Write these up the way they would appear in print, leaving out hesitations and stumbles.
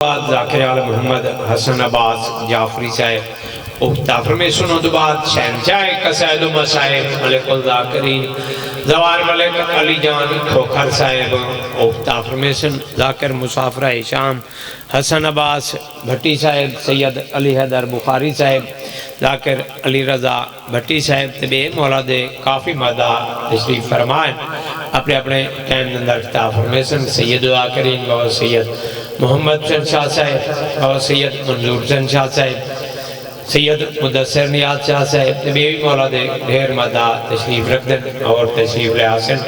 بعد ذاکر عالم محمد حسن عباس جعفری صاحب افتافر میں سنو دو بعد شہنشاہ قصائد و مصائب ملک الذاکرین زوار ملک علی جان کھوکھر صاحب افتافر میں سن ذاکر مسافرہ شام حسن عباس بھٹی صاحب سید علی حیدر بخاری صاحب ذاکر علی رضا بھٹی صاحب طبع مولاد کافی مدہ تشریف فرمائیں اپنے اپنے ٹائم اندر افتافر میں سن سید ذاکرین بابا سید محمد حسین شاہ صاحب اور سید منظور حسین شاہ صاحب سید مدثر نیاز شاہ صاحب بیوی مولاد ڈھیر مدہ تشریف رکھ دیں اور تشریف لے آسن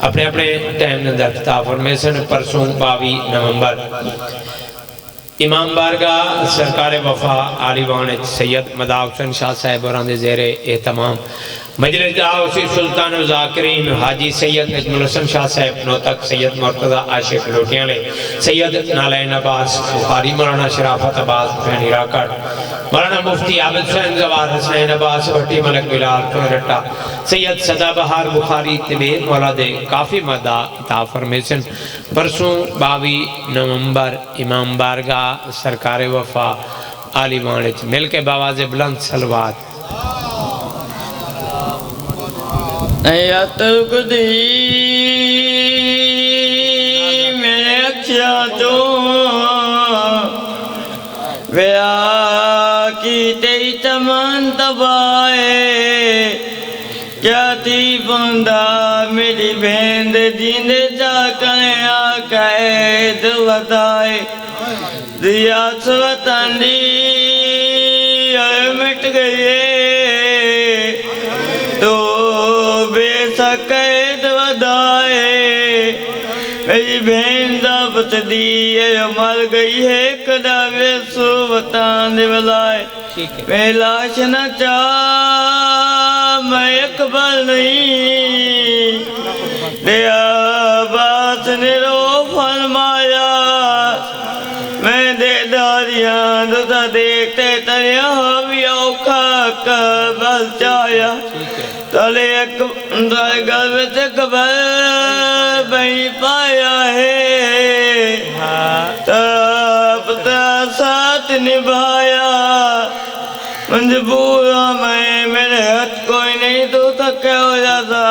اپنے اپنے ٹائم اندر افتتاح فرمیسن پرسوں 22 نومبر امام بارگاہ سرکار وفا عالی وانج سید مداح حسین شاہ صاحب اور اندھے زیر اہتمام مجلس دعوسی سلطان و ذاکرین حاجی سید نجم الحسن شاہ صاحب نوتک سید مرتضی عاشق لوٹیاں لے سید نالین عباس بخاری مولانا شرافت عباس حسین راکڑ مولانا مفتی عابد حسین زوار حسین عباس بھٹی ملک بلال رٹا سید صدا بہار بخاری طبع مولاد کافی مدہ عطا فرمیسن پرسوں 22 نومبر امام بارگاہ سرکار وفا عالی وانج مل کے باواز بلند صلوات یا ترک دی میرے اکھیا تو ویا کی تیری تمن تبائے کیا تی بندہ میری بہن دین جا کریں آکائے دل ودائے دیا سوطن دی اور مٹ گئے تو بے سکید ودائے میری بہن دابت دی مر گئی ہے کدا بے سو وطان دے بلائے میں لاش نہ چاہ میں اکبر نہیں دیا باس نے رو فرمایا میں دے داریاں دوتا دیکھتے تریا ہوئی اوکھا کربل چایا تلے گلب سے قبر بہی پایا ہے تب تا ساتھ نبھایا مجبورا میں میرے ہاتھ کوئی نہیں تو تک ہو جاتا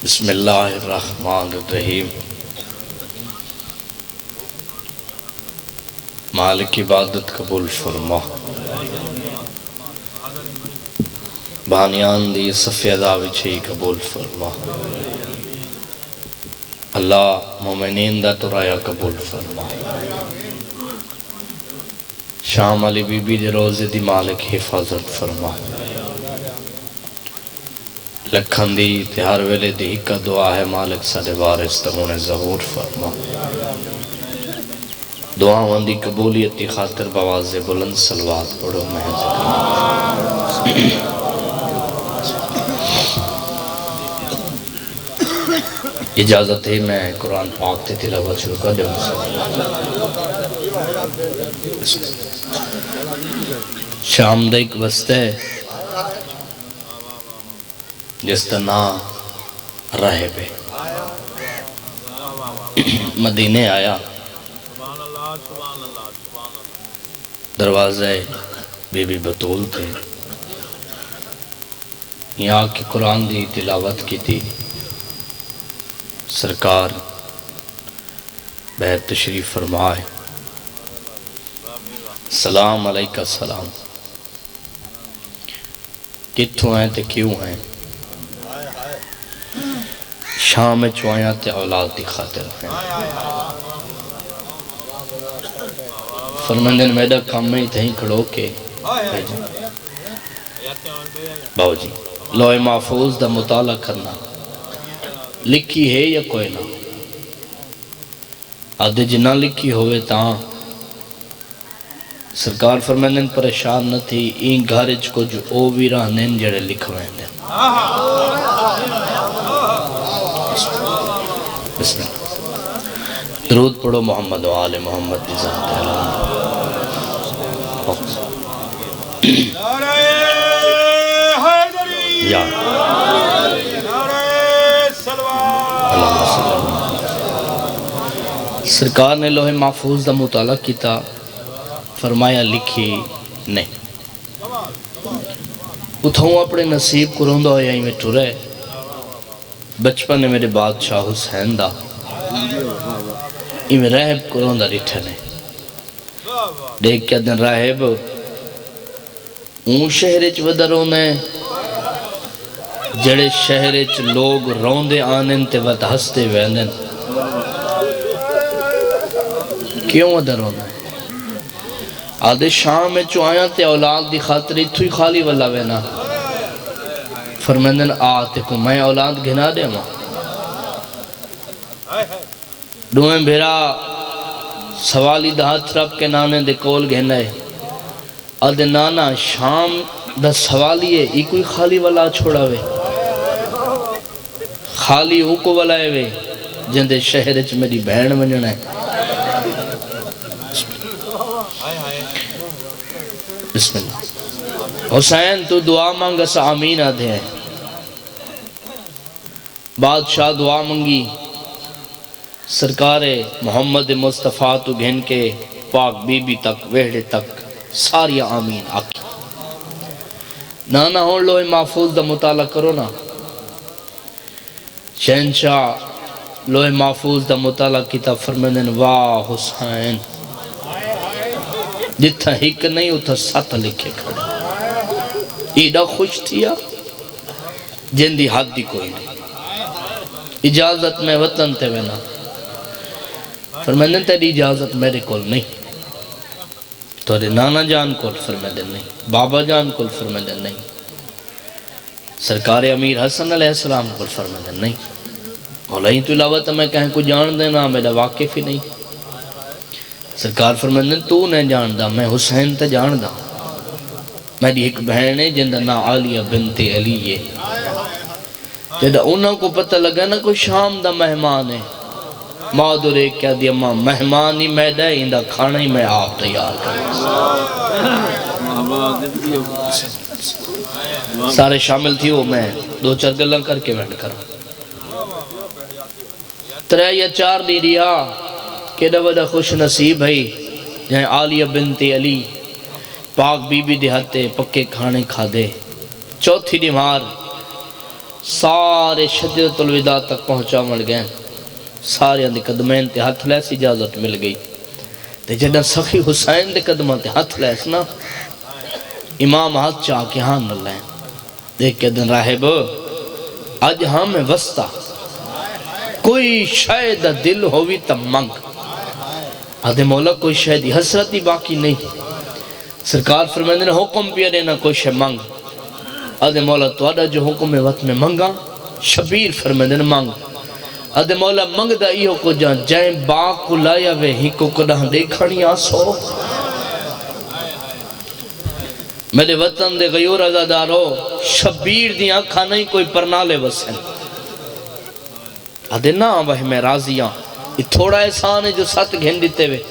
بسم اللہ الرحمن الرحیم مالک عبادت قبول فرما بانیان دی صفی ادا وچھی قبول فرما اللہ مومنین دا ترایا قبول فرما شام علی بی بی دے روزے دی مالک حفاظت فرما لکھن دی تہار ویلے دی کا دعا ہے مالک سارے وارث تمہیں ظہور فرما دعاوان دی قبولیت دی خاطر بواز بلند صلوات پڑھو محض اجازت ہے میں قرآن پاک تے تلاوت شروع کر دے شام دا ایک وسط ہے جس کا نام راہ پہ مدینے آیا دروازہ بی بی بطول تھے یہاں کی قرآن دی تلاوت کی تھی سرکار بہت تشریف فرمائے سلام علیکہ السلام کتھوں ہیں تے کیوں ہیں شام چوائیاں تے اولاد دی خاطر ہیں فرمندن میڈا کام میں ہی تہیں کھڑو کے باو جی لوح محفوظ دا مطالعہ کرنا لکھی ہے یا کوئی نہ آدھے جنہ لکھی ہوئے تاں سرکار فرمندن پریشان نہ تھی این گھارج کو جو او بھی رہنین جڑے لکھویں دیں بسم اللہ درود پڑھو محمد و آل محمد کی ذات اعلان نعرہ حیدری، یا نعرہ صلوات۔ اللہم صلی اللہ علیہ وسلم۔ سرکار نے لوح محفوظ دا مطالعہ کیتا، فرمایا لکھی نہیں، اتھوں اپنے نصیب کو روندہ ہویا ہی میں ٹرے۔ بچپن نے میرے بادشاہ حسین دا میں راہب کو روندہ ریٹھنے دیکھ کیا دن راہب اون شہرچ ودہ رونے جڑے شہرچ لوگ روندے آنن تے ود ہستے ویندن، کیوں ودہ رونے؟ آدھے شام میں چو آیاں تے اولاد دی خاطری تھوئی خالی والا وینا، فرمندن آتے کو میں اولاد گھنا دے ماں دوئیں بھیرا سوالی دہات رب کے نانے دے کول گھنے آدھے نانا شام دا سوالی ہے ای کوئی خالی والا چھوڑا وے، خالی ہو کو والا ہے وے جندے شہرچ میری بہن منجنا ہے۔ بسم اللہ۔ حسین تو دعا مانگا سا آمین آدھے ہیں۔ بادشاہ دعا مانگی، سرکار محمد مصطفیٰ تو گھن کے پاک بی بی تک ویڑے تک ساری آمین آکی۔ نانا ہون لوح محفوظ دا مطالعہ کرو نا، شہنشاہ لوح محفوظ دا مطالعہ کیتا، فرمندن واہ حسین، جتھا ہک نہیں اتھا سات لکھے کھڑے، ایڈا خوش تھیا جن دی حد دی کوئی نہیں۔ اجازت میں وطن تے وینا، فرمندن تیری اجازت میرے کول نہیں، تورے نانا جان کول فرمندن نہیں، بابا جان کول فرمندن نہیں، سرکار امیر حسن علیہ السلام کول فرمندن نہیں، مولا ہی تو علاوہ تو میں کہیں کو جان دینا میرا واقف ہی نہیں۔ سرکار فرمندن تو نہیں جاندہ، میں حسین تا جاندہ، میری ایک بہن ہے جندہ نا عالیہ بنت علی ہے، جدہ انہوں کو پتہ لگا نا کوئی شام دا مہمان ہے، مادر ایک کیا دیا ماں مہمان ہی میں دے اندہ کھانا ہی میں آپ تیار کریں۔ سارے شامل تھی وہ میں دو چار گلہ کر کے بیٹھ کر ترے یا چار دی ریا کہ بڑا خوش نصیب ہے جہاں عالیہ بنت علی پاک بی بی دہتے پکے کھانے کھا دے۔ چوتھی دیمار سارے شجرۃ الوداع تک پہنچا مل گئے، سارے اندھے قدمین تے ہاتھ لیس اجازت مل گئی تے جدہ سخی حسین دے قدمہ تے ہاتھ لیس نا امام ہاتھ چاہ کے ہاں نہ لائیں دیکھ کے دن راہب آج ہمیں وسطہ کوئی شاید دل ہوئی تب منگ، آدھے مولا کوئی شاید حسرتی باقی نہیں، سرکار فرمائے نے حکم پیا دینا کوئی شاید منگ، آدھے مولا تو آدھا جو حکم وقت میں منگا، شبیر فرمائے نے منگ، آدھے مولا منگ دا ایہو کو جان جائیں باغ کو لایا وے ہی کو کدہ دیکھانی آسو، میرے وطن دے غیور ازادارو شبیر دی آنکھا نہیں کوئی پرنالے وسن، آدھے نا وہی میں راضیاں یہ تھوڑا احسان ہے جو ساتھ گھن دیتے ہوئے،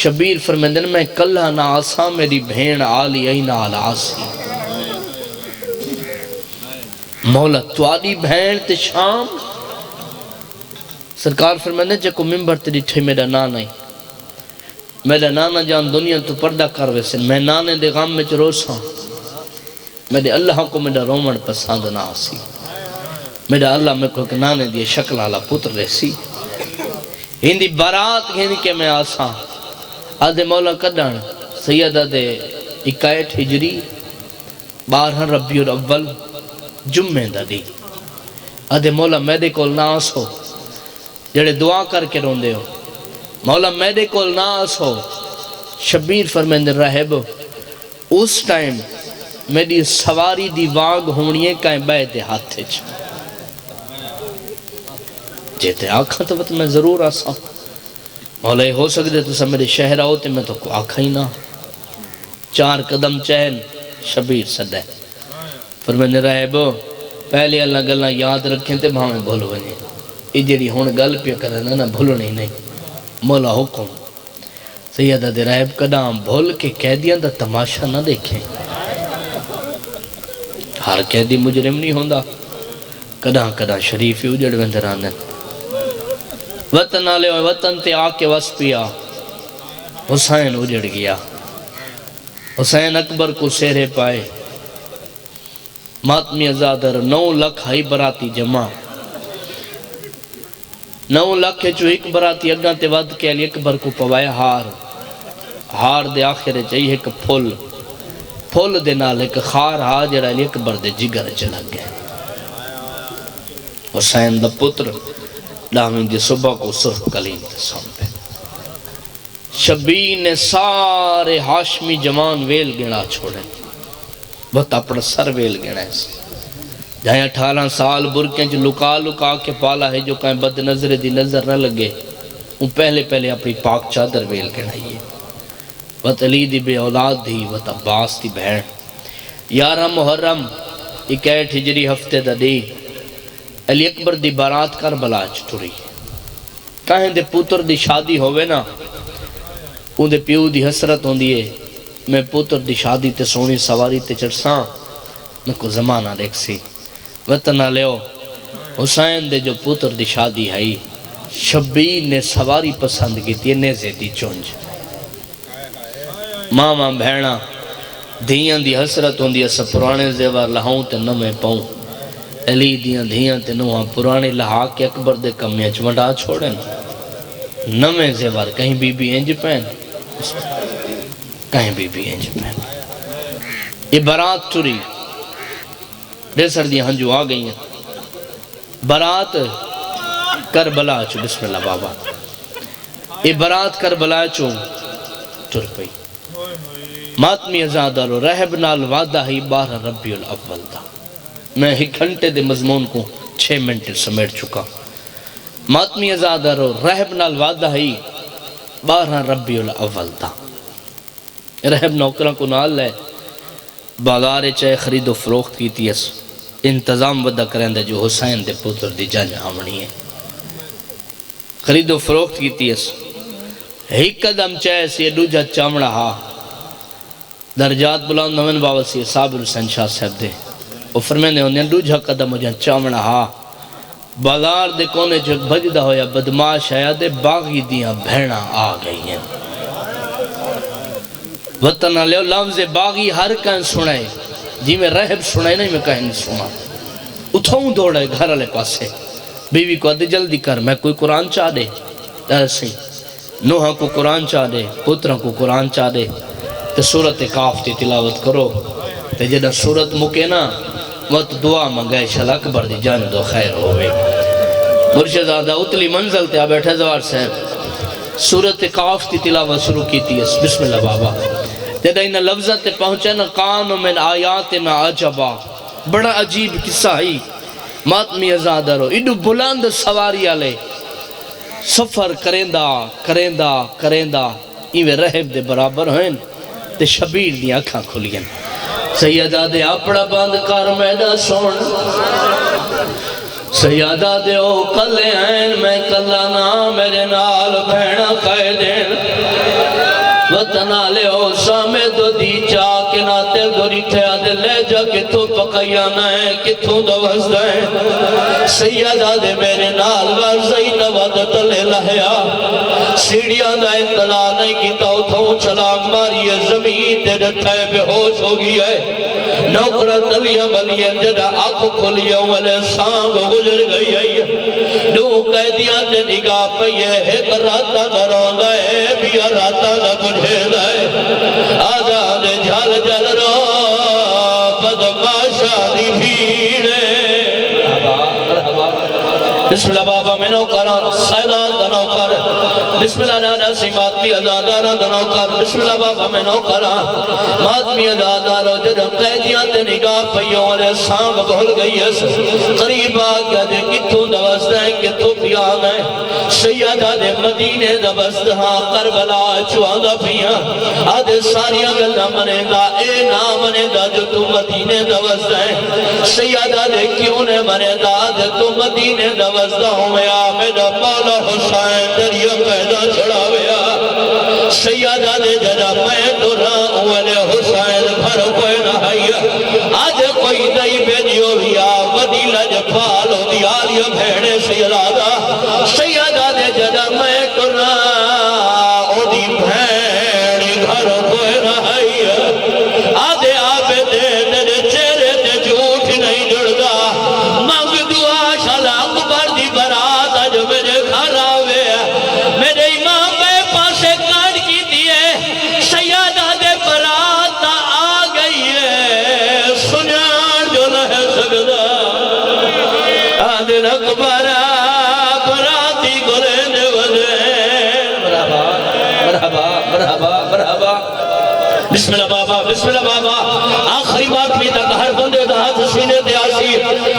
شبیر فرمندن میں کلہ نہ آسا میری بھین آلی این آل آسی، مولا تواری بھین تے شام، سرکار فرمندن جے کو ممبر تیری ٹھے میرا نانا ہی، میرا نانا جان دنیا تو پردہ کر ویسن، میں نانے دے غام میں چروساں، میرے اللہ کو میرا رومن پسند نہ آسی، میرا اللہ میں کوئی نانے دیے شکل آلہ پتر رہسی، ہندی بارات گھن کے میں آساں، آدھے مولا قدر سیدہ دے 21 ہجری 12 ربیع الاول جمعہ دا دی، آدھے مولا میرے کول نہ آسو جڑے دعا کر کے روندے ہو، مولا میرے کول نہ آسو، شبیر فرمیندے راہب اس ٹائم میری سواری دی واگ ہونی ہے کہیں بیتے ہاتھے چھو، جیتے آکھا تو وقت میں ضرور آسا، مولا ہو سکتے تو سب میرے شہر آؤتے میں تو کو آکھا ہی نہ، 4 قدم چہن شبیر صدہ فرمیندے راہب پہلے اللہ گلہ یاد رکھیں تے بھامیں بھولو بنے، یہ جڑی ہن گل پہ کرنا نا بھولنی نہیں مولا حکم سیدہ دے رائب قدام بھول کے قیدیاں دا تماشا نہ دیکھیں ہر قیدی مجرم نہیں ہوندا کداں کداں شریف اجڑ وندر آندن وطن آلے وطن تے آ کے وس پیا حسین اجڑ گیا حسین اکبر کو سہرے پائے ماتمی ازادر 9 لکھ ہائی براتی جمع 9 لکھ جو ایک براتی اگاں تے ود کے علی اکبر کو پوائے ہار دے آخرے چاہیے ایک پھول دے نال ایک خار ہا جڑا علی اکبر دے جگر چلا گئے حسین دا پتر لاہویں دی صبح کو سرخ کلیم تے سانپے شبیر نے سارے ہاشمی جوان ویل گنا چھوڑے بہت اپنا سر ویل گنا ہے جہاں 18 سال برکیں جو لکا کے پالا ہے جو کہیں بد نظر دی نظر نہ لگے وہ پہلے اپنی پاک چادر ویل گنائی ہے وط علی دی بے اولاد دی وط عباس دی بہن 11 محرم 61 ہجری ہفتے دا دی علی اکبر دی بارات کربلا ٹری کہیں دے پتر دی شادی ہوئے نا ان دے پیو دی حسرت ہوں دیئے میں پتر دی شادی تے سونی سواری تے چڑساں میں کو زمانہ دیکھ سی وطن لیو حسین دے جو پتر دی شادی ہے شبیر نے سواری پسند کی تھی نیزے دی چونج ماما بہنا دھیاں دی حسرت ہوں دیئے سب پرانے زیور لہاؤں تے نمیں پاؤں علی دیاں دھیاں تے نوہاں پرانے لہا کے اکبر دے کمیاں چمڑا چھوڑیں نمیں زیور کہیں بی بی انج پہن کہیں بی بی انج پہن یہ برات ٹری دے سردیاں ہنجو آ گئی ہیں برات کربلا چو بسم اللہ بابا یہ برات کربلا چو ٹر پئی ماتمی ازادر و رہب نال وعدہ ہی 12 ربیع الاول دا میں ہی گھنٹے دے مضمون کو 6 منٹ سمیٹ چکا ماتمی ازادر و رہب نال وعدہ ہی 12 ربیع الاول دا رہب نوکرہ کو نال لے بازار چاہے خرید و فروخت کی تیس انتظام ودا کریں دے جو حسین دے پتر دی جنج آمنی ہے خرید و فروخت کی تیس ہی قدم چاہے سی دوجہ چامڑا ہا درجات بلند نوین بابا سی صابر حسین شاہ صاحب دے وہ فرمینے انہیں دوجہ قدم مجھے چامڑا ہا بازار دے کونے جو بجدہ ہویا بدماش آیا دے باغی دیاں بھیڑا آ گئی ہیں وطن علیہ لفظ باغی ہر کہیں سنائے جی میں رہب سنائے نہیں میں کہیں نہیں سنا اتھوں دوڑے گھر علیہ پاسے بیوی کو ادھے جلدی کر میں کوئی قرآن چاہ دے ایسے نوحہ کو قرآن چاہ دے پترہ کو قرآن چاہ دے تے سورت کاف تی تلاوت کرو تے جدہ سورت مکے نا وقت دعا منگائے شل اکبر دی جان دو خیر ہوئے مرشد زادہ اتلی منزل تے بیٹھے زوار صاحب سورت کاف تی تلاوت شروع کی تھی بسم اللہ بابا جدہ انہا لفظہ تے پہنچے نا قان من آیاتنا عجبا بڑا عجیب قصہ ہی ماتمی ازادہ رو ایڈو بلند سواری آلے سفر کریندہ ایوے رہب دے برابر ہوئیں تے شبیر دی آنکھاں کھلیں سیدہ دے اپڑا بند کر میدہ سون سیدہ دے او کلے ہیں میں کلانا میرے نال بہنا قائدین وطنہ لے او سامے دو دی چاہ کے ناتے گوری ٹھیا دے لے جا کتھو پکایانا ہے کتھو دوز دیں سیدہ دے میرے نال ورزی نوادت لے لہیا سیڑیاں دا اطلاع نہیں کی تو اتھوں چھلاک ماری زمین تے ڈٹھائے بے ہوش ہو گئی ہے نوکرہ تلیاں بلیاں جدہ آنکھ کھلیاں والے سانگ گزر گئی ہے دو قیدیاں تے نگاہ پہیے ایک راتا نہ روندہ ہے بیا راتا نہ بجھے لائے آزاد جھل جل رو بدماشا دی بھیڑے بسم اللہ بابا میں نوکران سیدان دا نوکر بسم اللہ نانا سی ماتمی ازادارہ دنوکر بسم اللہ بابا میں نوکرہ ماتمی ازادارہ جدم قیدیاں تے نگاہ پیوں والے سانگ بھول گئی ہے قریب آگیا دے کتوں دوست ہیں کتوں پیا گئے سیدہ دے مدینے دوست ہاں کربلا چواندہ پیا آدھے ساریاں گلہ منے گا اے نام منے گا جو تو مدینے دوست ہیں سیدہ دے کیوں نے منے گا آدھے تو مدینے دوست ہوئے میرا مولا حسین دریا پیدا چھڑا ویا سیدہ دے جدا میں تو راں والے حسین گھر کوئی نہ آج کوئی دائی بیجیو بیا ودیلہ جپالو دیالی بھیڑے سیدہ سیدہ دے جدا میں تو راں او دی بھیڑی گھر کوئی نہ آدھے آبے دے تیرے چہرے تے جھوٹ نہیں جڑگا مانگ دعا شالا اکبر دی برات آج میرے گھر آوے میرے امام بے پاسے کان کی دیئے سیادہ دے برات آ گئی ہے سنان جو نہ سکتا آدھے اکبر براتی گلے والے مرحبا مرحبا مرحبا مرحبا بسم اللہ بابا بسم اللہ بابا آخری بات بھی تک ہر بندے دا ہاتھ سینے دے آسی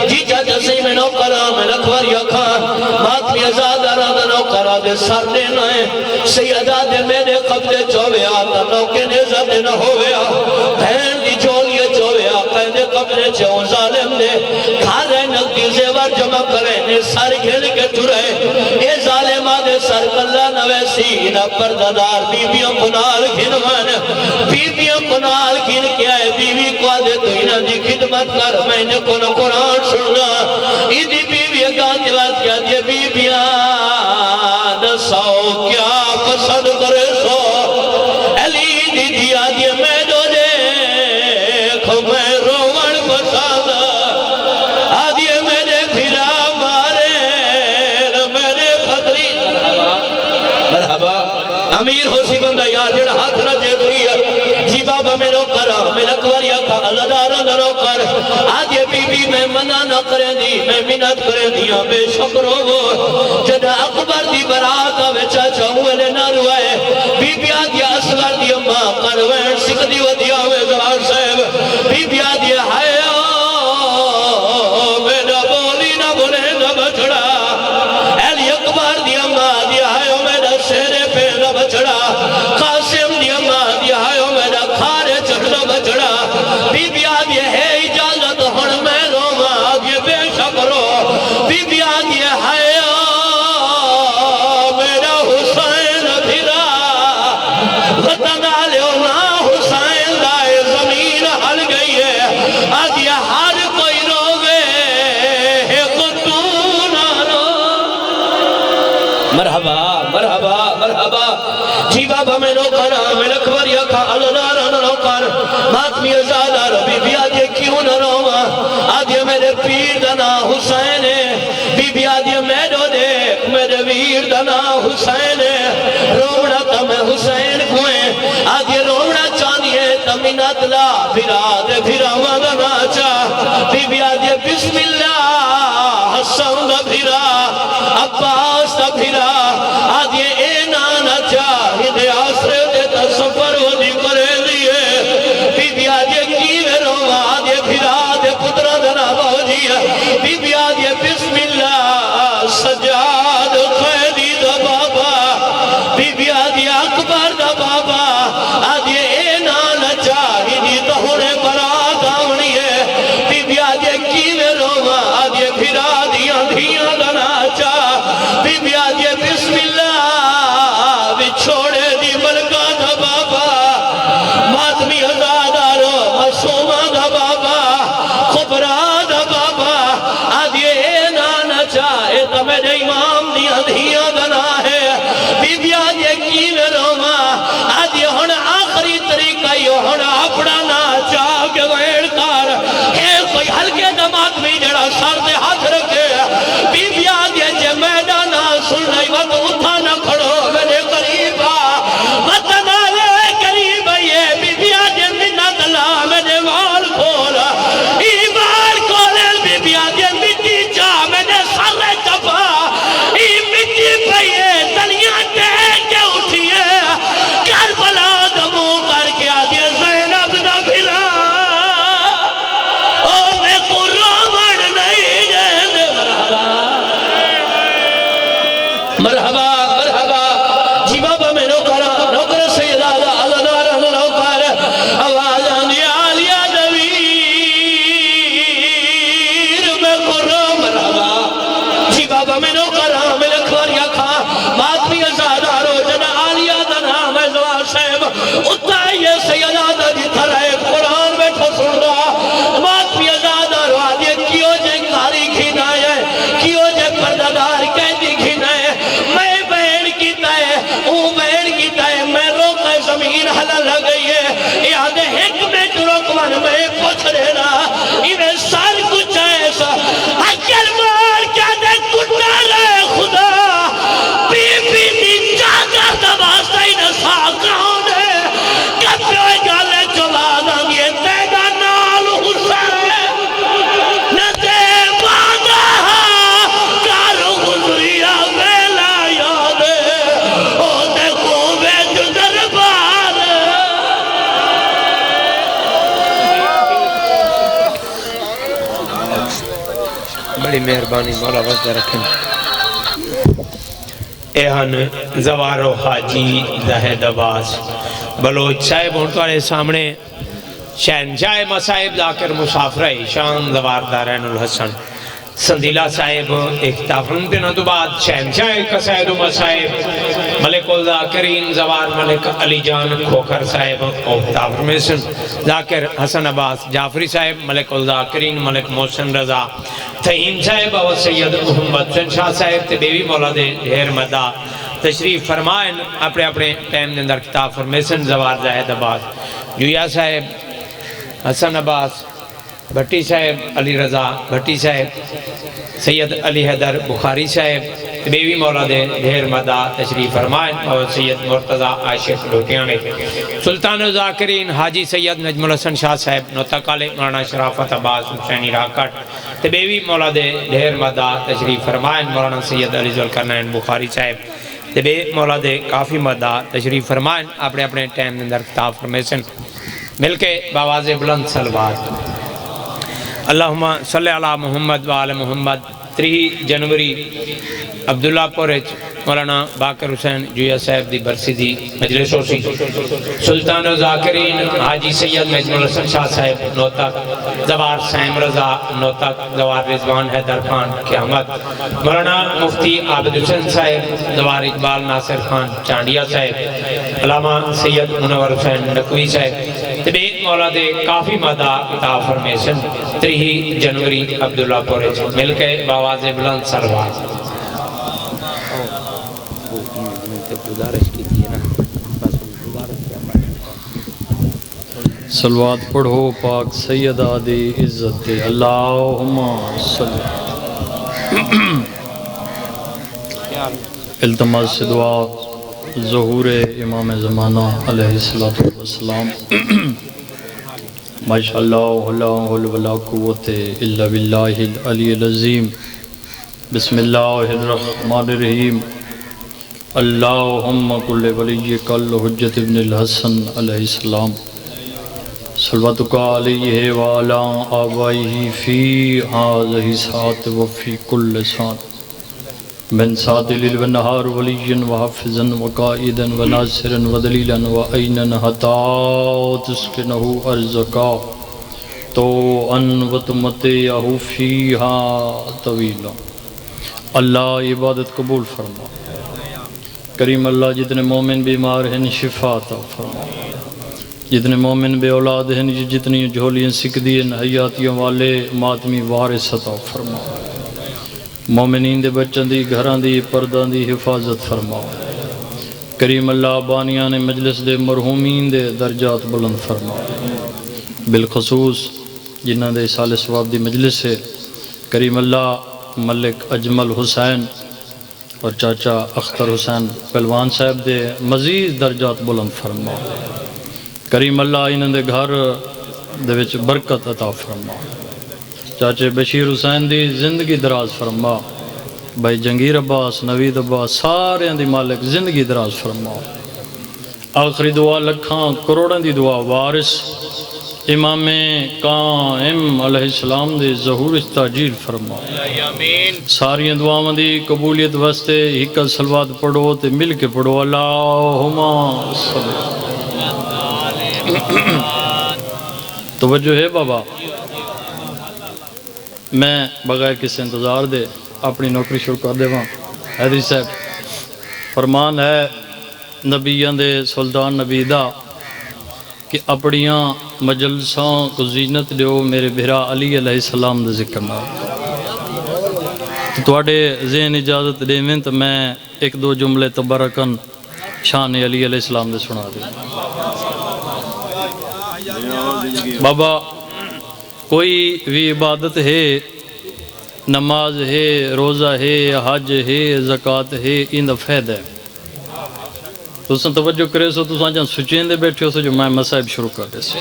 جی چاچا سی میں نوکرہ میں لکھوار یا کھان بات بھی ازاد آرادہ نوکرہ دے سر دے نائے سیدہ دے میرے قبضے چوے آتا نوکے نیزہ دے نہ ہوئے آ بہن دی چولیے چوے آ قیدے قبضے چون ظالم دے کھارے نقدی زیور جمع کرے نے سر گھل کے ٹھرے اے ظالم آدھے سر کلہ نویسی نہ پرددار بیویوں کنال گھنوان بیویوں کنال گھن کے آئے بیوی کو آدھے تو انہاں دی خدمت کر میں نے کون قرآن سننا ایدی بیوی گاتے وقت کیا دیا بیویاں دساؤ کیا پسند کرے سو علی دی دیا دیا میں دو دیکھو میں روڑ پسند آدھے میرے پھرا مارے میرے خطری مرحبا امیر ہو سی بندہ یار جڑا ہاتھ نہ جے دوئی ہے جی بابا میں نوکرہ میں لکواریا کا اللہ دارہ نہ نوکر آج یہ بی بی میں منع نہ کریں دی میں منت کریں دیا بے شکر ہو جدہ اکبر دی برات آوے چاچا ہوئے نہ روائے بی بی آدھی اصغر دی اماں کروین سکھ دی ودی آوے زوار صاحب بی بی آدھی ہائے میرا بولی نہ بولے نہ بچڑا ایلی اکبر دی اماں آدھی ہائے میرا سیرے پہ نہ بچڑا قاسم دی اماں آدھی ہائے میرا کھارے چڑھنا بچڑا بی بی آدھی ہے اجازت ہن میں روما آدھی بے شکرو بی بی آدھی ہے میرا حسین پھرا وطن آلے نا حسین دائے زمین ہل گئی ہے آدھی ہر کوئی روے ہے قطون آنو مرحبا مرحبا مرحبا جی بابا میں نوکرہ میں لکھوار یا کھا اللہ نوکر ماتمی ازادہ ربی بی آدھے کیوں نہ روما آدھے میرے پیر دنا حسین بی بی آدھے میرے دیکھ میرے ویر دنا حسین رومنا تم حسین کوئیں آدھے رومنا چانیے تمینت لا پھرا دے پھرا مدنا چاہ بی بی آدھے بسم اللہ حسن دا پھرا عباس دا پھرا آدھے اے نانا چاہ دے آسرے دے تصفر ہو دی کرے دیئے بی بی آدھے کیوے روما آدھے پھرا دے پترہ دنا باجیا بی بی آدھے بسم اللہ سجاد خیدی دا بابا بی بی آدھے اکبر دا بابا آدھے اے نانا چاہی دی تہونے برات آونی ہے بی بی آدھے کیوے روما آدھے پھرا دیا دھیاں دنا چاہ بی بی آدھے بسم اللہ بچھوڑے دی ملکہ دا بابا ماتمی ازادارو مسومہ دا بابا خبرہ دا بابا آدھے اے نانا چاہے تو میرے امام دیا دھیاں دنا ہے بی بی آدھے کیوے روما آدھے ہن آخری طریقہ یہ ہن اپنا نا چاہ کے ویڑ کار ہے کوئی ہلکے دمات بھی جڑا سر دے ہاتھ رکھے بی بی آدھے جے میدانا سنائی وقت اتھا نہ کھڑو میرے قریبا وطن آلے قریبا یہ بی بی آدھے منت لا میرے وال کھولا ای وال کھولے بی بی آدھے مٹی چاہ میرے سر چپا ای مٹی پہیے تلیاں ٹے جان میں پوچھ رہا انہیں سار کچھ ایسا اکل مار کیا دے کٹا رہے خدا بی بی دی جاگا دباستا ہی نسا کہوں نے کب پیوئے گالے چلا دیں یہ تیگا نال حسین نتے باندھا کارو گزریا ویلا یاد او دیکھو بیج دربار بڑی مہربانی مولا وزدہ رکھیں ایہن زوارو حاجی زہد عباس بلوچ صاحب ہوں تمہارے سامنے شہنشاہ مصائب ذاکر مسافرہ شان زوار دارین الحسن سندیلہ صاحب اختافن دینا تو بعد شہنشاہ قصائد و مصائب ملک الذاکرین زوار ملک علی جان کھوکر صاحب اختافر میں سن ذاکر حسن عباس جعفری صاحب ملک الذاکرین ملک محسن رضا تہیم صاحب و سید محمد حسن شاہ صاحب تے بیوی مولاد ڈھیر مدہ تشریف فرمائیں اپنے اپنے ٹائم اندر کتاب فرمیسن زوار زاہد عباس جویا صاحب حسن عباس بھٹی صاحب علی رضا بھٹی صاحب سید علی حیدر بخاری صاحب بیوی مولاد ڈھیر مدہ تشریف فرمائیں اور سید مرتضی عاشق لوٹیانے سلطان الذاکرین حاجی سید نجم الحسن شاہ صاحب نوتقال مولانا شرافت عباس حسینی راکٹ بیوی مولاد ڈھیر مدہ تشریف فرمائیں مولانا سید علی ذوالقرنین بخاری صاحب بے مولاد کافی مدہ تشریف فرمائیں اپنے اپنے ٹائم اندر کتاب فرمیسن مل کے باواز بلند صلوات اللہم صلی علی محمد وآل محمد 3 جنوری عبداللہ پورچ مولانا باقر حسین جویا صاحب دی برسی دی مجلس ہوسی سلطان الذاکرین حاجی سید نجم الحسن شاہ صاحب نوتک زوار سیم رضا نوتک زوار رضوان حیدر خان قیامت مولانا مفتی عابد حسین صاحب زوار اقبال ناصر خان چانڈیا صاحب علامہ سید منور حسین نقوی صاحب طبی مولاد کافی مدہ کتاب فرمیشن 3 جنوری عبداللہ پورچ مل کے باواز بلند سروات صلوات پڑھو پاک سیدہ دی عزت اللہم صلی التماس سے دعا ظہور امام زمانہ علیہ السلام ماشاءاللہ لا حول ولا قوت الا باللہ العلی العظیم بسم اللہ الرحمن الرحیم اللہم کل ولیک الحجت ابن الحسن علیہ السلام صلواتک علیہ وعلا آبائیہ فی آذہی ساتھ وفی کل ساتھ من ساتھ لیل و نہار ولیین و حافظن و قائدن و ناصرن و دلیلن و اینن حتا تسکنہو ارزکا تو ان و تمتیہو فیہا طویلا اللہ عبادت قبول فرما کریم اللہ جتنے مومن بیمار ہیں شفا عطا فرما جتنے مومن بے اولاد ہیں جتنی جھولیاں سکھ ہیں حیاتیوں والے ماتمی وارث عطا فرما مومنین دے بچن دی گھران دی پردان دی حفاظت فرما کریم اللہ بانیان مجلس دے مرحومین دے درجات بلند فرما بالخصوص جنہ دے سال ثواب دی مجلس ہے کریم اللہ ملک اجمل حسین اور چاچا اختر حسین پہلوان صاحب دے مزید درجات بلند فرما کریم اللہ انہوں دے گھر دے وچ برکت عطا فرما چاچے بشیر حسین دی زندگی دراز فرما بھائی جنگیر عباس نوید عباس سارے دی مالک زندگی دراز فرما آخری دعا لکھاں کروڑاں دی دعا وارث امام قائم علیہ السلام دے ظہور تاجیل فرما ساری دعاواں دی قبولیت واسطے ایک صلوات پڑھو تے مل کے پڑھو اللہم صلی توجہ ہے بابا میں بغیر کسی انتظار دے اپنی نوکری شروع کر دے وہاں حیدری صاحب فرمان ہے نبیان دے سلطان نبی دا کہ اپنیاں مجلساں کو زینت دیو میرے بھرا علی علیہ السلام دے ذکر نہ تو اڑے ذہن اجازت دے میں تو میں 1-2 جملے تبرکن شان علی علیہ السلام دے سنا دے بابا کوئی بھی عبادت ہے، نماز ہے، روزہ ہے، حج ہے، زکوٰۃ ہے، ان دا فائدہ ہے۔ تساں توجہ کرے سو، تساں جان سچین دے بیٹھے ہو سو جو میں مصائب شروع کر دے سو۔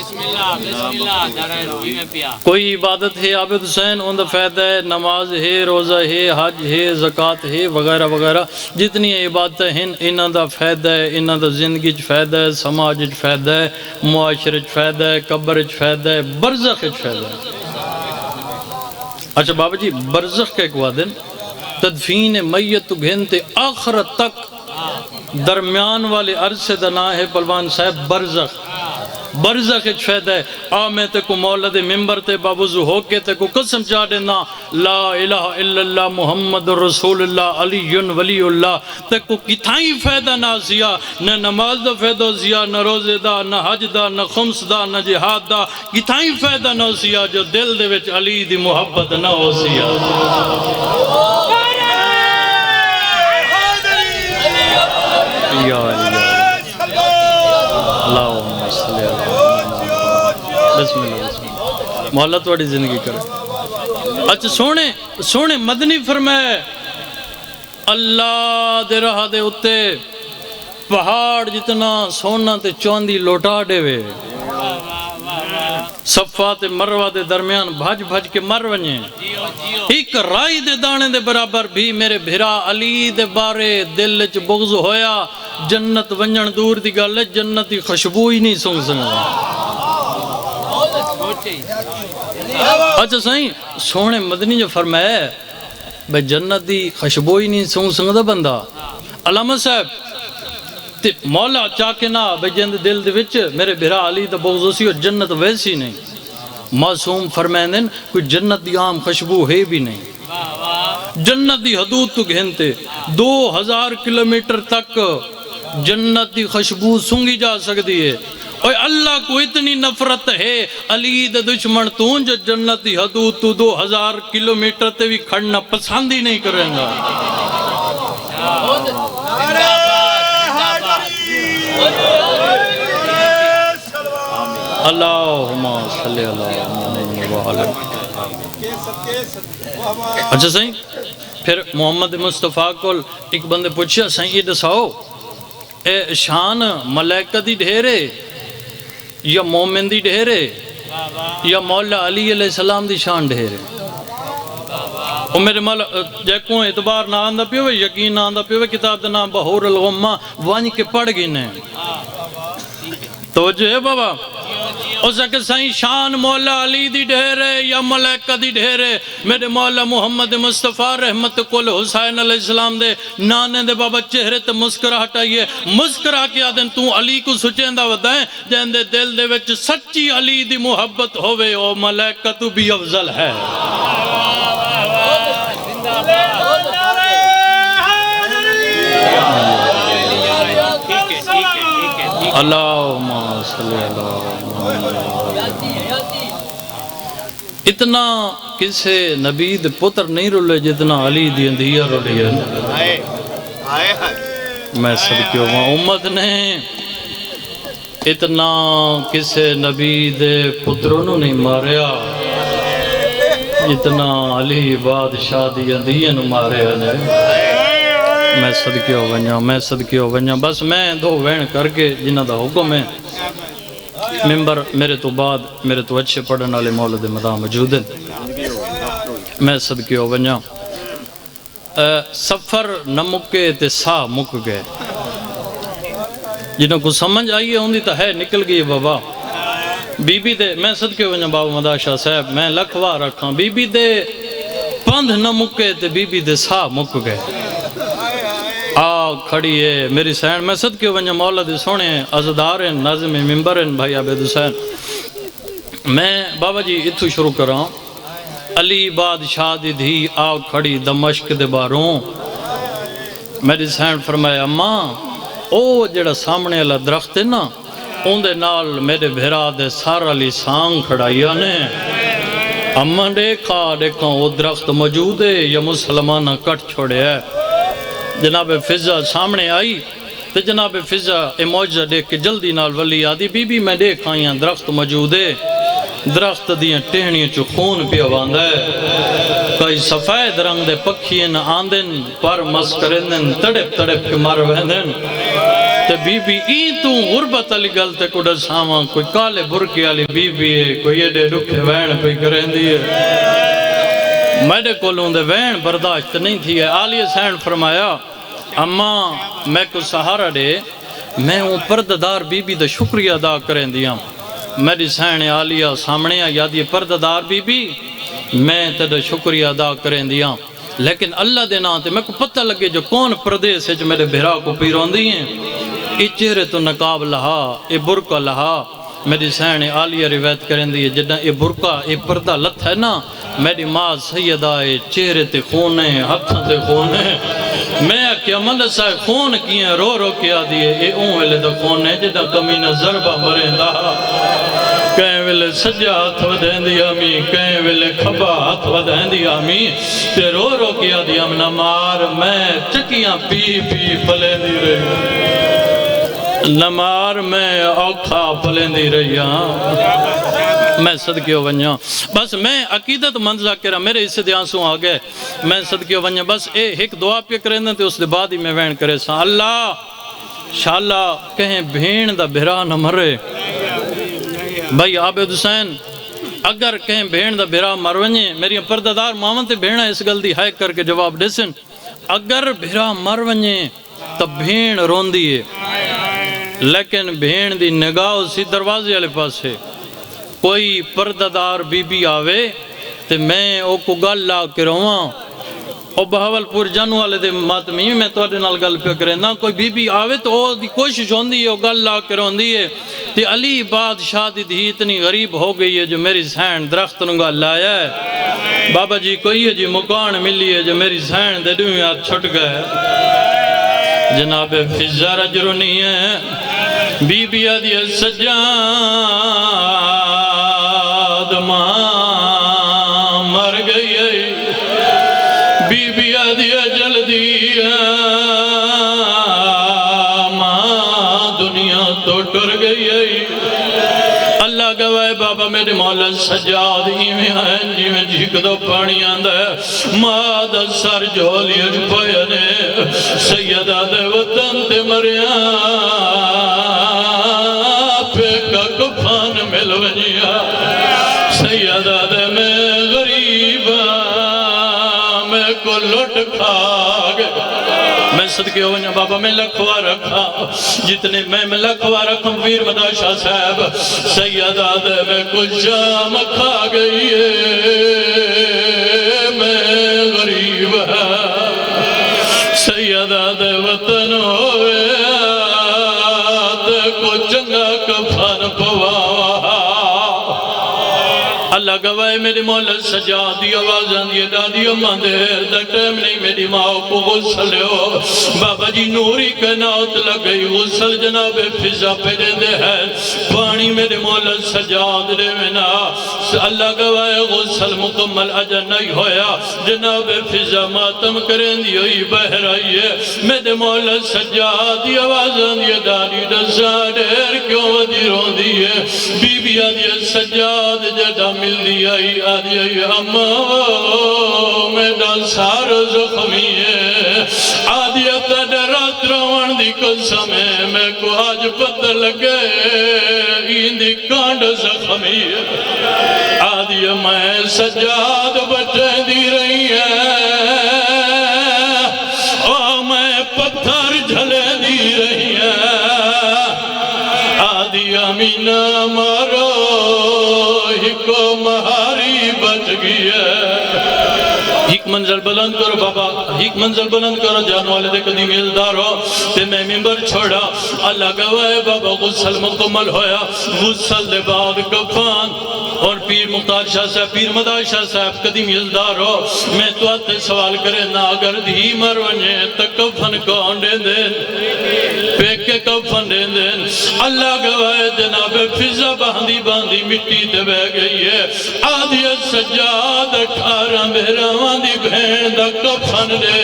کوئی عبادت ہے عابد حسین، ان دا فائدہ ہے، نماز ہے، روزہ ہے، حج ہے، زکوٰۃ ہے، وغیرہ وغیرہ جتنی عبادتیں ہیں انہاں دا فائدہ ہے، انہاں دا زندگی چ فائدہ ہے، سماج چ فائدہ ہے، معاشرے چ فائدہ ہے، قبر چ فائدہ ہے، برزخ چ فائدہ ہے۔ اچھا بابا جی برزخ کا ایک وعدن تدفین میت گھنتے آخرت تک درمیان والے عرصے دا نام ہے پلوان صاحب برزخ۔ برزخ اچ فائدہ ہے۔ آ میں تے کو مولا دے ممبر تے باوضو ہو کے تے کو قسم چاہ دینا لا الہ الا اللہ محمد رسول اللہ علی ولی اللہ تے کو کتھائیں فائدہ نہ سیا، نہ نماز دا فائدہ سیا، نہ روزے دا، نہ حج دا، نہ خمس دا، نہ جہاد دا، کتھائیں فائدہ نہ سیا جو دل دے وچ علی دی محبت نہ ہو سیا۔ یا علی اللہم صلی اللہ بسم اللہ بسم اللہ مولا تھوڑی زندگی کرے۔ اچھا سونے مدنی فرمائے اللہ دے راہ دے اتے پہاڑ جتنا سونا تے چاندی لوٹا دے وے، صفا تے مروہ دے درمیان بھج بھج کے مر ونجے، ایک رائی دے دانے دے برابر بھی میرے بھرا علی دے بارے دل چ بغض ہویا، جنت ونجن دور دی گل ہے، جنت دی خوشبو ہی نہیں سونگ سکدا۔ اچھا سائیں سونے مدنی جو فرمایا بھئی جنت دی خوشبو ہی نہیں سونگ سکدا بندہ، علامہ صاحب تے مولا چاہ کے نہ بھئی جند دل دے وچ میرے بھرا علی دا بغض سی اور جنت ویسی نہیں۔ معصوم فرمائندن کوئی جنت دی عام خوشبو ہے بھی نہیں۔ جنت دی حدود تو گھنتے 2000 کلومیٹر تک جنت دی خوشبو سنگی جا سکتی ہے، اور اللہ کو اتنی نفرت ہے علی دے دشمن تو جو جنت دی حدود تو 2000 کلومیٹر تے بھی کھڑنا پسند ہی نہیں کریں گا۔ اللہم صلی اللہ علیہ اچھا سائیں پھر محمد مصطفیٰ کو ایک بندے پوچھا سائیں یہ دساؤ اے شان ملائکہ دی ڈھیرے یا مومن دی ڈھیرے یا مولا علی علیہ السلام دی شان ڈھیرے؟ وہ میرے مولا جیکوں اعتبار نہ آندہ پیوے یقین نہ آندہ پیوے کتاب دا نام بحور الغمہ وانی کے پڑھ گئنے توجہ ہے بابا اس کہ سائیں شان مولا علی دی ڈھیرے یا ملائکہ دی ڈھیرے میرے مولا محمد مصطفیٰ رحمت کل حسین علیہ السلام دے نانے دے بابا چہرے تے مسکرہ ہٹائیے مسکرہ کیا دیں تو علی کو سچین دا ودائیں جہن دے دل دے وچ سچی علی دی محبت ہوئے او ملائکہ تو بھی افضل ہے۔ اللہم صلی اللہ اتنا کسے نبی دے پتر نہیں رولے جتنا علی دی اندھیا رولی ہے۔ میں صدقیوں میں امت نے اتنا کسے نبی دے پتروں نہیں ماریا جتنا علی بادشاہ دی اندھیا نو ماریا نے۔ میں صدقے ہو ونجا بس میں دو وین کر کے جنہ دا حکم ہے ممبر میرے تو بعد میرے تو اچھے پڑھن والے مولد مدام موجود ہیں میں صدقے ہو ونجا سفر نہ مکے تے سا مک گئے جنہوں کو سمجھ آئیے ہوندی تا ہے نکل گئی بابا بی بی دے میں صدقے ہو ونجا بابا مداشاہ صاحب میں لکھوا رکھاں بی بی دے پندھ نہ مکے تے بی بی دے سا مک گئے آگ کھڑی ہے میری سین میں صدقے ونجا مولا دے سونے عزدار ہیں ناظم ممبر ہیں بھائی عبید حسین میں بابا جی اتھو شروع کر رہا ہوں علی بادشاہ دی دھی آگ کھڑی دمشق دے باروں میری سین فرمایا اماں او جڑا سامنے اللہ درخت ہے نا ان دے نال میرے بھیرا دے سارا لی سانگ کھڑائیا نے اماں دیکھا وہ درخت موجود ہے یا مسلمانہ کٹ چھوڑے ہے جناب فضا سامنے آئی تے جناب فضا اے معجزہ دیکھ کے جلدی نال ولی آدھی بی بی میں دیکھ آئیاں درخت موجود ہے، درخت دیاں ٹہنیاں چو خون پہ آواندا ہے، کئی سفید رنگ دے پکھین آندن پر مس کرندن تڑپ تڑپ کے مر ویندن، تے بی بی ای تو غربت علی گل تے کو ڈساواں کوئی کالے برکے والی بی بی ہے، کوئی ایڈے رکھے وین پہ کرندی ہے، میرے کولوں دے وین برداشت نہیں تھی ہے۔ عالی حسین فرمایا اماں میں کو سہارا دے، میں ہوں پرددار بی بی دا شکریہ ادا کریں دیاں، میری سین عالیہ سامنے یادی پرددار بی بی میں تیرا شکریہ ادا کریں دیاں، لیکن اللہ دے نام تے میں کو پتہ لگے جو کون پردیس ہے جو میرے بھرا کو پیرون دی ہیں، ای چہرے تو نقاب لہا، ای برکہ لہا، میری سین عالیہ روایت کریں دی ہے جدہ ای برکہ ای پردہ لت ہے نا، میری ماں سیدہ ای چہرے تے خون ہے، ہتھاں تے خون ہے، میں کیا مند سا خون کیے رو رو کیا دیئے اے اون ویلے دا خون ہے جدہ کمینہ ضربہ مرین دا، کہیں ویلے سجا ہاتھ ودین دی آمی، کہیں ویلے کھبا ہاتھ ودین دی آمی، تے رو رو کیا دی ہم نمار میں چکیاں پی پی پلے دی رہی، نمار میں اوکھا پلے دی رہی، میں صدقیو ونیا بس میں عقیدت منزلہ کرا میرے اسے دے آنسوں آگئے، میں صدقیو ونیا بس اے ایک دعا پہ کریں دیں تے اس دے بعد ہی میں وین کرے سا اللہ شاءاللہ کہیں بھین دا بھرا نہ مرے، بھائی عابد حسین اگر کہیں بھین دا بھرا مرونجے میری پرددار ماون تے بھینا اس گل دی ہائے کر کے جواب دیسن، اگر بھرا مرونجے تب بھین رون دیئے، لیکن بھین دی نگاہ اسی دروازے علی پاس ہے، کوئی پرددار بی بی آوے تے میں او کو گل لا کے رواں، او بہاول پور جانو والے دے ماتمی میں تو اڈے نال گل پہ کریں نا، کوئی بی بی آوے تو او دی کوشش ہوندی ہے او گل لا کے روندی ہے، تے علی بادشاہ دی دھی اتنی غریب ہو گئی ہے جو میری سین درخت نگا لایا ہے، بابا جی کوئی ہے جی مکان ملی ہے جو میری سین دے دویں ہاتھ چھٹ گئے، جناب فضا رجرو نہیں ہے، بی بی آدھی سجاد ماں مر گئی ہے، بی بی آدھی جلدی ماں دنیا تو ٹر گئی ہے، اللہ گواہ بابا میرے مولا سجاد ہی میں آئیں جی میں جھک دو پانی آندہ ہے، ماں دا سر جولی اج پینے سیدہ دے وطن تے مریاں پھیکا کفان مل ونیا، سیدہ دے میں غریبا میں کو لٹ کھا گئے، میں صدقے ہوئے بابا میں لکھوا رکھا جتنے میں لکھوا رکھا پیر مدا شاہ صاحب سیدہ دے میں کچھ جام کھا گئی ہے، میں غریب ہے سیدہ دے وطن ہوئے تے کو چنگا کفن پواوا، اللہ گواہ میری مولا سجادی آوازان یہ دادی اماں دیر دا ٹیم نہیں میری ماں کو غسل ہو، بابا جی نوری کائنات لگئی غسل جناب فضا پہ دے دے ہے، پانی میرے مولا سجاد دے منا، اللہ گواہ غسل مکمل اجر نہیں ہویا، جناب فضا ماتم کریں دی ہوئی بہر آئی ہے، میرے مولا سجادی آوازان یہ دادی دسا دیر کیوں ودی رون دی ہے، بی بی آدھی سجاد جڑا مل دی آئی آدھی آئی اماں میڈا سار زخمی ہے، آدھی اتا رات روان دی قسم ہے، میں کو آج پتہ لگے ایندی کانڈ زخمی ہے، آدھی میں سجاد بٹے دی رہی ہے، او میں پتھر جھلے دی رہی ہے، آدھی امینہ مارو کو مہاری بچ گئی ہے، ایک منزل بلند کرو بابا ایک منزل بلند کرو جان والے دے قدیم عزدار ہو تے میں ممبر چھوڑا، اللہ گواہ بابا غسل مکمل ہویا، غسل دے بعد کفان اور پیر مختار شاہ صاحب پیر مدا شاہ صاحب قدیم عزدار ہو، میں تو آتے سوال کرے نا اگر دھی مر ونجے تک کفن کون دے دیں پیکے کفن دے دیں، اللہ گواہ جناب فضا باندھی مٹی تے بہ گئی ہے، آدھی سجاد 18 بہراوان دی بہن دا کفن دے،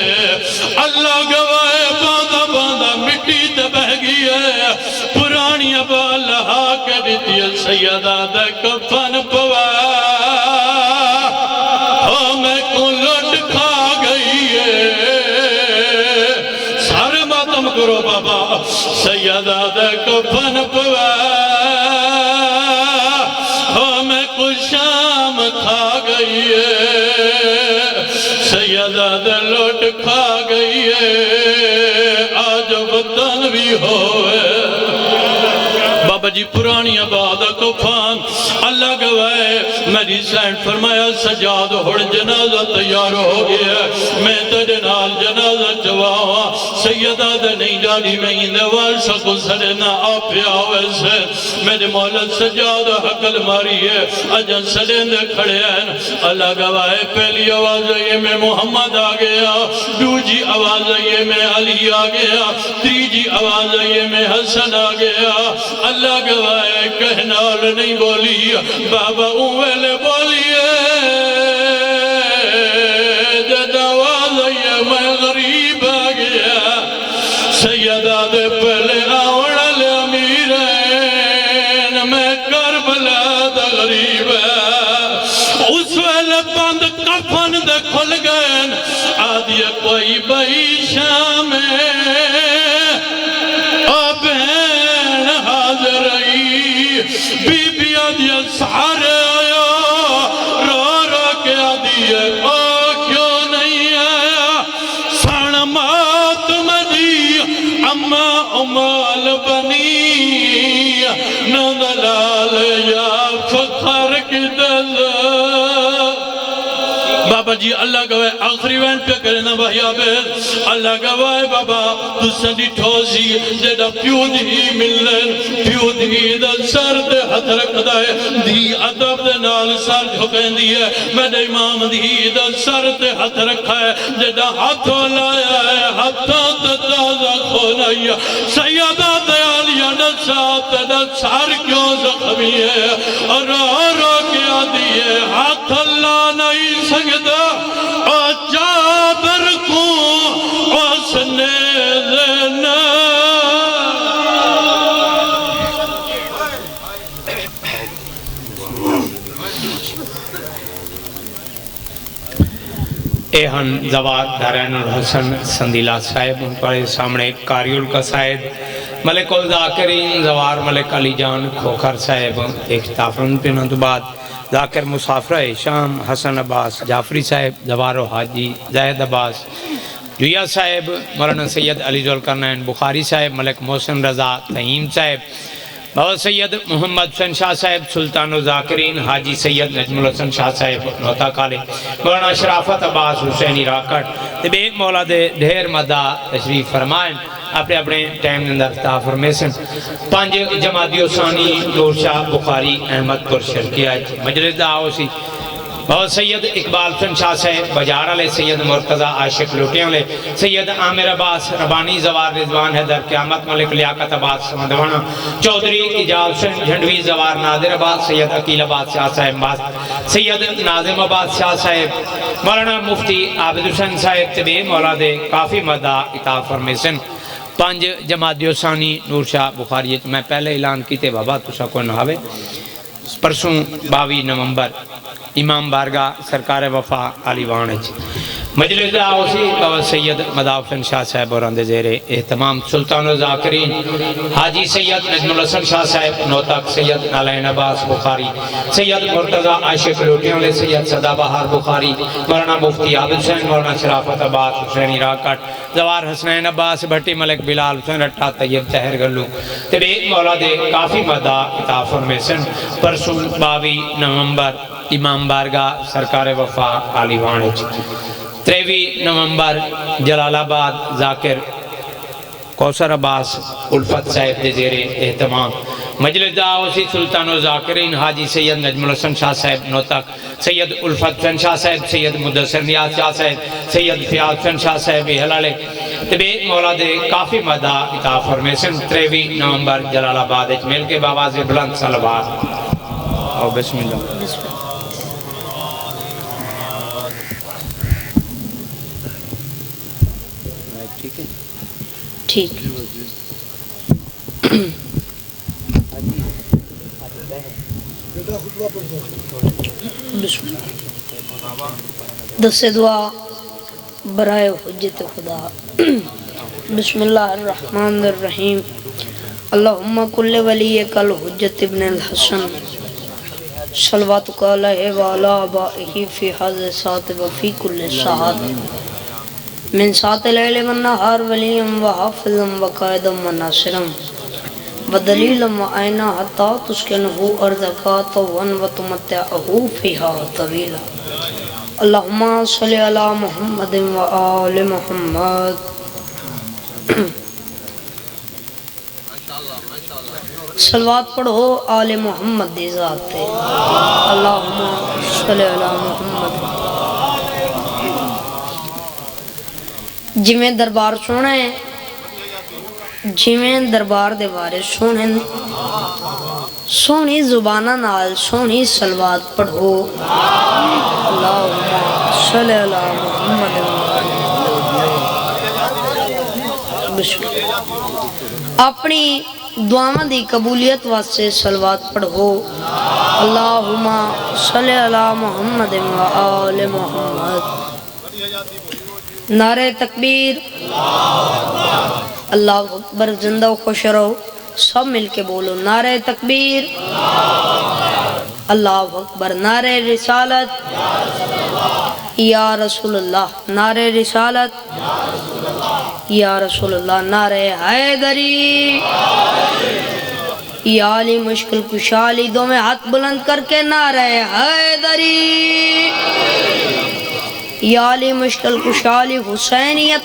اللہ گواہ باندھا مٹی تے تے بہ گئی ہے پرانی ابا لہا کے دیتی ہے سیدہ دے کفن پوا ہو میں کو لٹ کھا گئی ہے سارے ماتم کرو بابا سیدہ دے کفن پوا ہو میں کو شام کھا گئی ہے سیدہ دے لٹ کھا گئی ہے آج وطن بھی ہوئے بابا جی پرانی آباد کفان اللہ گوائے میری سینڈ فرمایا سجاد ہوڑ جنازہ تیار ہو گیا میں تیرے نال جنازہ چواوا سیدہ دے نہیں جاڑی میں اندوار سکو سرنا آپ آوے سے میرے مولا سجاد حقل ماری ہے اجن سلیندے کھڑے ہیں اللہ گوائے پہلی آواز یہ میں محمد آ گیا دوجی آواز یہ میں علی آ گیا تیجی آواز یہ میں حسن آ گیا اللہ گوائے کہنال نہیں بولی بابا اوہلے بولیے جد آواز یہ میں غریب آ گیا سیدہ دے پہلے آوڑا لے امیرین میں کربلا دا غریب اس ویلے بند کفن دے کھل گئے آدھی کوئی بھائی شام بہن حاضر رہی بی بی آدھی سارے آیا رو رو کے آدھی کیوں نہیں آیا سان ماتم دی اما امال بنی نہ دلال یا فخر کی دل بابا جی اللہ گوائے آخری وین پہ کرنا بھائی آبید اللہ گوائے بابا تو سنڈی ٹھوزی جیڑا پیود ہی ملن پیود ہی دا سر دے ہاتھ رکھ دائے دی عدب دے نال سر جھکیں دیئے میرے امام دی دا سر دے ہاتھ رکھا ہے جیڑا ہاتھوں لایا ہے ہاتھوں تے تازہ کھولایا سیدہ دے آلیہ نسات دا سر کیوں زخمی ہے اور رو کے آدھی ہاتھ اللہ نہیں سکتا اور جابر کو اس نے دینا ایہن زواد دارین الحسن سندیلہ صاحب ان پر سامنے قاری القصائد ملک الذاکرین زوار ملک علی جان کھوکھر صاحب اختافرن پینوں تو بعد ذاکر مسافرہ شام حسن عباس جعفری صاحب زوار و حاجی زید عباس جویا صاحب مولانا سید علی ذوالقرنین بخاری صاحب ملک محسن رضا تہیم صاحب بابا سید محمد حسن شاہ صاحب سلطان و ذاکرین حاجی سید نجم الحسن شاہ صاحب نوتا کالے مولانا شرافت عباس حسینی راکٹ بے مولا دے ڈھیر مدہ تشریف فرمائیں اپنے اپنے ٹائم اندر فرمیسن پانچ جماعتیو ثانی نور شاہ بخاری احمد پر شرکی آئے مجلس دا آؤ سی بہت سید اقبال حسن شاہ صاحب بجار علیہ سید مرتضی عاشق لوٹیاں لے سید عامر عباس ربانی زوار رضوان حیدر قیامت ملک لیاقت عباس سمدوانا چودری اجال حسن جھنڈوی زوار نادر عباس سید عقیل عباس شاہ صاحب باس سید ناظم عباس شاہ صاحب مولانا مفتی عابد حسن صاحب طبی مولا دے کافی مدہ اطاعت فرمیسن پانچ جماعتیو ثانی نور شاہ بخاری میں پہلے اعلان کیتے بابا تسا کو نہاوے پرسوں 22 نومبر امام بارگاہ سرکار وفا علی وانج مجلس آوسی بابا سید مداف حسن شاہ صاحب اور اندے زیر اہتمام سلطان و ذاکرین حاجی سید نجم الحسن شاہ صاحب نوتک سید نالین عباس بخاری سید مرتضی عاشق لوٹیوں لے سید صدا بہار بخاری مولانا مفتی عابد حسین مولانا شرافت عباس حسینی راکٹ زوار حسنین عباس بھٹی ملک بلال حسین رٹھا طیب تہر گلو تبی مولا دے کافی مدہ اطاف فرمیسن پرسوں 22 نومبر امام بارگاہ سرکار وفا علی وانج 23 نومبر جلال آباد ذاکر کوثر عباس الفت صاحب دے زیر اہتمام مجلس دعوسی سلطان و ذاکرین حاجی سید نجم الحسن شاہ صاحب نوتک سید الفت حسن شاہ صاحب سید مدثر نیاز شاہ صاحب سید فیاض حسن شاہ صاحب حلالے طبی مولا دے کافی مدہ اطاعت فرمیسن 23 نومبر جلال آباد مل کے باواز بلند صلوات اور بسم اللہ ٹھیک دس دعا برائے حجت خدا بسم اللہ الرحمن الرحیم اللہم کل ولیک الحجت ابن الحسن صلواتک علیہ وعلا آبائہ فی حاضر سات وفی کل ساعت من سات اللیل والنہار ولیم وحافظم وقائدم وناصرم ودلیلم وعینا حتی تسکنہو ارضکا طوان وتمتعہو فیہا طویلا اللہم صلی علی محمد وآل محمد صلوات پڑھو آل محمد دی ذات تے اللہم صلی علی محمد جویں دربار سونے جویں دربار دے بارے سونے سونی زبانہ نال سونی صلوات پڑھو اللہم صلی علی محمد اپنی دعاواں دی قبولیت واسطے صلوات پڑھو اللہم صلی علی محمد و آل محمد نعرہ تکبیر اللہ اکبر زندہ و خوش رہو سب مل کے بولو نعرہ تکبیر اللہ اکبر نعرہ رسالت یا رسول اللہ نعرہ رسالت یا رسول اللہ نعرہ حیدری یا علی مشکل کشالی دو میں ہاتھ بلند کر کے نعرہ حیدری یا علی مشکل کشالی حسینیت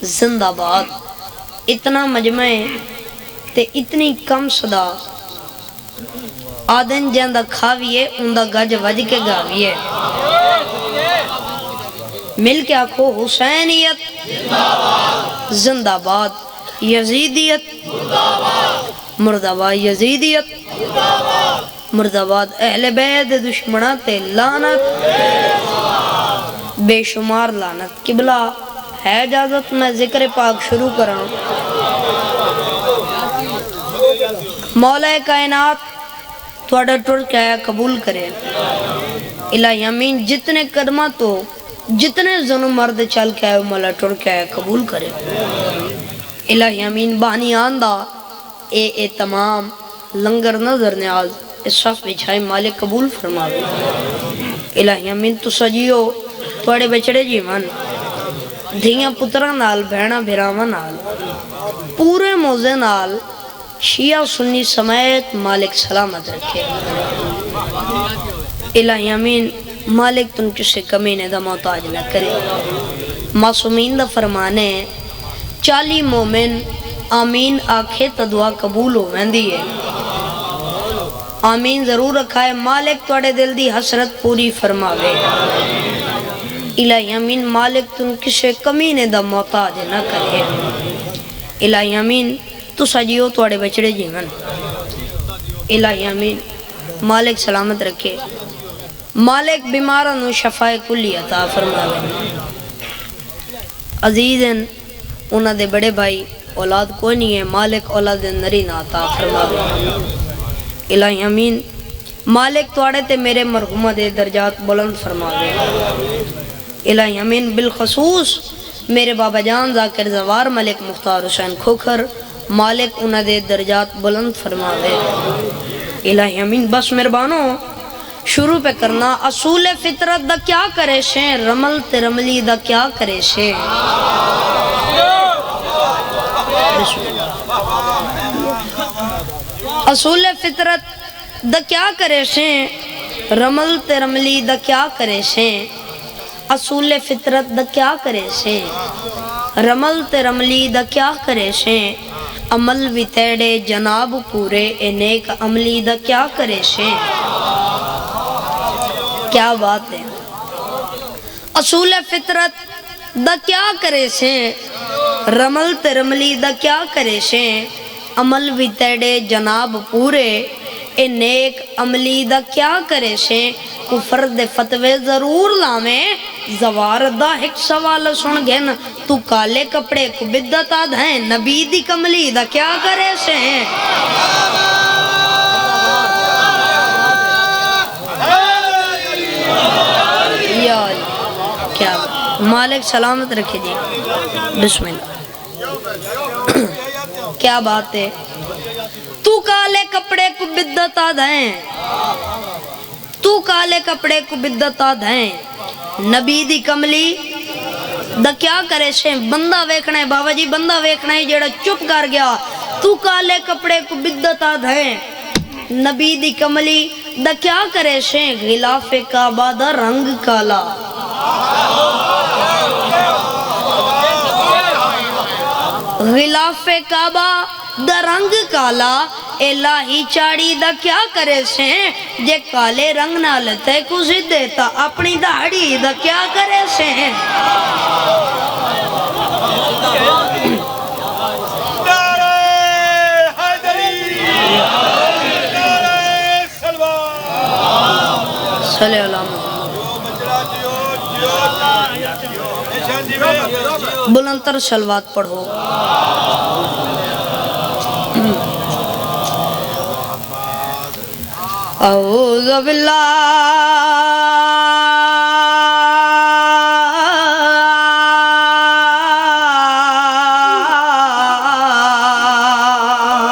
زندہ باد اتنا مجمع تے اتنی کم صدا آدن جاندہ کھاویے اندہ گج وج کے گاویے مل کے آکھو حسینیت زندہ باد یزیدیت مرداباد یزیدیت مرداباد اہل بیت دشمنہ تے لعنت بے شمار لعنت قبلہ ہے اجازت میں ذکر پاک شروع کراں مولا کائنات تھوڑا ٹر کے آیا قبول کرے الہی امین جتنے قدمہ تو جتنے ظلم مرد چل کے آئے مولا ٹر کے آیا قبول کرے الہی امین بانی آندہ اے تمام لنگر نظر نیاز اس صف بچھائی مالک قبول فرما دے الہی امین تو سجیو تھوڑے بچڑے جیون دھیاں پترہ نال بھیڑا بھیراوہ نال پورے موزے نال شیعہ سنی سمیت مالک سلامت رکھے الہی امین مالک تن کسے کمینے دا محتاج نہ کرے معصومین دا فرمانے 40 مومن آمین آنکھے تا دعا قبول ہو ویندی ہے آمین ضرور رکھا ہے مالک توڑے دل دی حسرت پوری فرماوے الہی امین مالک تن کسے کمینے دا محتاج نہ کرے الہی امین تو سجیو توڑے بچڑے جیون الہی امین مالک سلامت رکھے مالک بیمارانو شفائے کلی عطا فرماوے عزیزن انہاں دے بڑے بھائی اولاد کوئی نہیں ہے مالک اولاد نری عطا فرماوے الہی امین مالک توڑے تے میرے مرحومہ دے درجات بلند فرماوے الہی امین بالخصوص میرے بابا جان ذاکر زوار ملک مختار حسین کھوکھر مالک انہ دے درجات بلند فرما دے الہی امین بس مہربانو شروع پہ کرنا اصول فطرت دا کیا کرے شیں رمل تے رملی دا کیا کرے شیں اصول فطرت دا کیا کرے شیں رمل تے رملی دا کیا کرے شیں اصول فطرت دا کیا کرے شیں رمل تے رملی دا کیا کرے شیں عمل وی تیڑے جناب پورے اے نیک عملی دا کیا کرے شیں کیا بات ہے اصول فطرت دا کیا کرے شیں رمل تے رملی دا کیا کرے شیں عمل وی تیڑے جناب پورے اے نیک عملی دا کیا کرے شیں کفر دے فتوے ضرور لاویں زوار دا ایک سوال سن گے نا تو کالے کپڑے کو بدت آد ہیں نبی دی کملی دا کیا کرے سے ہیں یا کیا مالک سلامت رکھے جی بسم اللہ کیا بات ہے تو کالے کپڑے کو بدت آد ہیں تو کالے کپڑے کو بدت آد ہیں نبی دی کملی دا کیا کرے سے بندہ ویکھنا ہے بابا جی بندہ ویکھنا ہے جیڑا چپ کر گیا تو کالے کپڑے کو بدت آد ہیں نبی دی کملی دا کیا کرے سے غلاف کعبہ دا رنگ کالا غلاف کعبہ دا رنگ کالا الہی چاڑی دا کیا کرے سے جے کالے رنگ نہ لتے کو زد دیتا اپنی داڑی دا کیا کرے سے صلی اللہ بلندتر سلوات پڑھو اعوذ باللہ